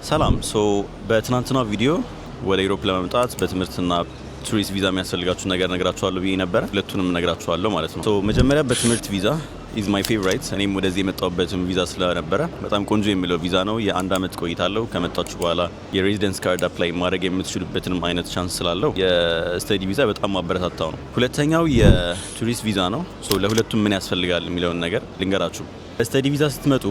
ሰላም በትናንትናው ቪዲዮ ወደ ዩሮፕ ለመምጣት በትምህርትና ቱሪስት ቪዛ የሚያስፈልጋችሁ ነገር ነግራችኋለሁ ብዬ ነበር። ሁለቱንም ነግራችኋለሁ ማለት ነው። መጀመሪያ በትምህርት ቪዛ is my favorite እኔም ወደዚህ የመጣሁበትም ቪዛ ስለነበረ በጣም ቆንጆ የሚለው ቪዛ ነው። የአንድ አመት ቆይታ አለው። ከመጣችሁ በኋላ የሬዚደንስ ካርድ አፕላይ ማድረግ የምትችሉበትንም አይነት ቻንስ ስላለው የስተዲ ቪዛ በጣም ማበረታታው ነው። ሁለተኛው የቱሪስት ቪዛ ነው። ለሁለቱም ምን ያስፈልጋል የሚለውን ነገር ልንገራችሁ። በስተዲ ቪዛ ስትመጡ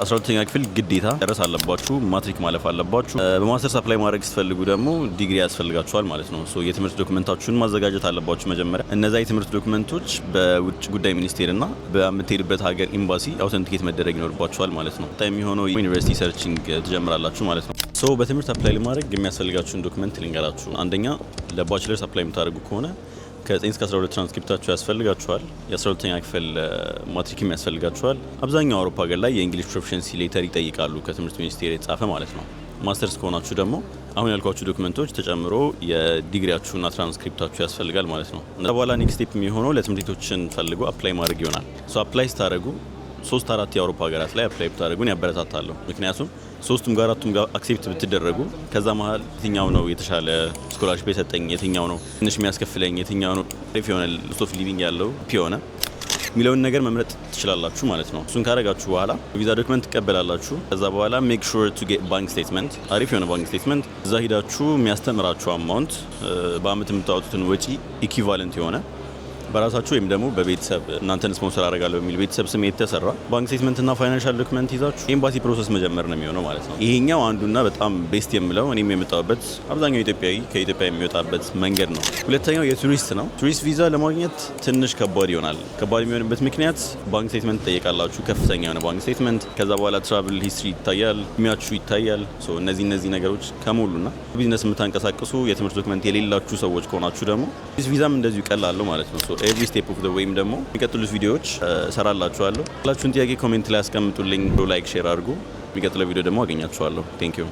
12ኛ ክፍል ግዴታ ጨረስ አለባችሁ፣ ማትሪክ ማለፍ አለባችሁ። በማስተርስ አፕላይ ማድረግ ስትፈልጉ ደግሞ ዲግሪ ያስፈልጋችኋል ማለት ነው። የትምህርት ዶክመንታችሁን ማዘጋጀት አለባችሁ መጀመሪያ። እነዛ የትምህርት ዶክመንቶች በውጭ ጉዳይ ሚኒስቴርና በምትሄዱበት ሀገር ኤምባሲ አውተንቲኬት መደረግ ይኖርባችኋል ማለት ነው። የሚሆነው ዩኒቨርሲቲ ሰርችንግ ትጀምራላችሁ ማለት ነው። በትምህርት አፕላይ ለማድረግ የሚያስፈልጋችሁን ዶክመንት ልንገራችሁ። አንደኛ ለባችለርስ አፕላይ የምታደርጉ ከሆነ ከ9 እስከ 12 ትራንስክሪፕታችሁ ያስፈልጋችኋል። የ12ኛ ክፍል ማትሪክም ያስፈልጋችኋል። አብዛኛው አውሮፓ ሀገር ላይ የእንግሊሽ ፕሮፊሸንሲ ሌተር ይጠይቃሉ ከትምህርት ሚኒስቴር የተጻፈ ማለት ነው። ማስተርስ ከሆናችሁ ደግሞ አሁን ያልኳችሁ ዶክመንቶች ተጨምሮ የዲግሪያችሁና ትራንስክሪፕታችሁ ያስፈልጋል ማለት ነው። ከዛ በኋላ ኔክስት ስቴፕ የሚሆነው ለትምህርት ቤቶችን ፈልጎ አፕላይ ማድረግ ይሆናል። አፕላይ ስታደርጉ 3-4 የአውሮፓ ሀገራት ላይ አፕላይ ብታደርጉን ያበረታታለሁ። ምክንያቱም ሶስቱም ጋር አራቱም ጋር አክሴፕት ብትደረጉ ከዛ መሀል የትኛው ነው የተሻለ ስኮላርሺፕ የሰጠኝ፣ የትኛው ነው ትንሽ የሚያስከፍለኝ፣ የትኛው ነው ሪፍ የሆነ ሎስት ኦፍ ሊቪንግ ያለው ፒዮነ የሚለውን ነገር መምረጥ ትችላላችሁ ማለት ነው። እሱን ካረጋችሁ በኋላ ቪዛ ዶክመንት ትቀበላላችሁ። ከዛ በኋላ ሜክ ሹር ቱ ጌት ባንክ ስቴትመንት፣ አሪፍ የሆነ ባንክ ስቴትመንት። እዛ ሂዳችሁ የሚያስተምራችሁ አማውንት በአመት የምታወጡትን ወጪ ኢኩቫለንት የሆነ በራሳችሁ ወይም ደግሞ በቤተሰብ እናንተን ስፖንሰር አደርጋለሁ በሚል ቤተሰብ ስም የተሰራ ባንክ ስቴትመንትና ፋይናንሻል ዶክመንት ይዛችሁ ኤምባሲ ፕሮሰስ መጀመር ነው የሚሆነው ማለት ነው። ይሄኛው አንዱና በጣም ቤስት የምለው እኔም የመጣሁበት አብዛኛው ኢትዮጵያዊ ከኢትዮጵያ የሚወጣበት መንገድ ነው። ሁለተኛው የቱሪስት ነው። ቱሪስት ቪዛ ለማግኘት ትንሽ ከባድ ይሆናል። ከባድ የሚሆንበት ምክንያት ባንክ ስቴትመንት ትጠየቃላችሁ፣ ከፍተኛ የሆነ ባንክ ስቴትመንት። ከዛ በኋላ ትራቭል ሂስትሪ ይታያል፣ እድሜያችሁ ይታያል። እነዚህ ነገሮች ከሞሉና ቢዝነስ የምታንቀሳቅሱ የትምህርት ዶክመንት የሌላችሁ ሰዎች ከሆናችሁ ደግሞ ቱሪስት ቪዛም እንደዚሁ ቀላል ነው ማለት ነው። ኤቭሪ ስቴፕ ኦፍ ዘ ዌይም ደግሞ የሚቀጥሉት ቪዲዮዎች ሰራላችኋለሁ። ያላችሁን ጥያቄ ኮሜንት ላይ አስቀምጡልኝ። ላይክ ሼር አድርጉ። የሚቀጥለው ቪዲዮ ደግሞ አገኛችኋለሁ። ቴንክ ዩ